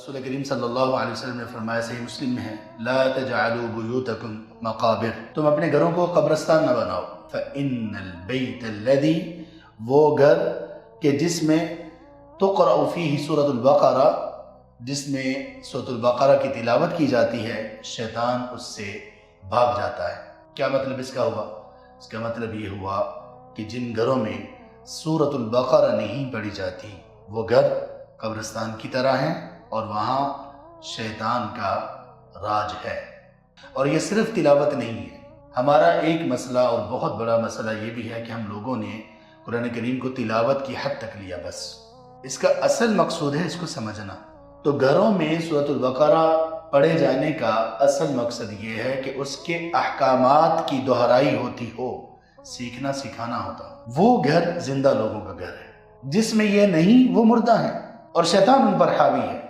रसूल करीम सल्लल्लाहु अलैहि वसल्लम ने फरमाया, सही मुस्लिम में है, ला तजअलू बुयूतकुम मकाबिर, तुम अपने घरों को कब्रिस्तान न बनाओ। फ़इन्नल बैतल्लज़ी, वो घर के जिसमें तुक़रअ फ़ीही सूरतुल बक़रा, जिसमें सूरतुल बक़रा की तिलावत की जाती है, शैतान उससे भाग जाता है। क्या मतलब इसका हुआ? इसका मतलब ये हुआ कि जिन घरों में सूरतुल बक़रा नहीं पढ़ी जाती वो घर कब्रिस्तान की तरह हैं और वहाँ शैतान का राज है। और ये सिर्फ तिलावत नहीं है, हमारा एक मसला और बहुत बड़ा मसला ये भी है कि हम लोगों ने कुरान करीम को तिलावत की हद तक लिया बस। इसका असल मकसूद है इसको समझना। तो घरों में सूरतुल बक़रा पढ़े जाने का असल मकसद ये है कि उसके अहकामात की दोहराई होती हो, सीखना सिखाना होता। वो घर जिंदा लोगों का घर है, जिसमें ये नहीं वो मुर्दा है और शैतान उन पर हावी है।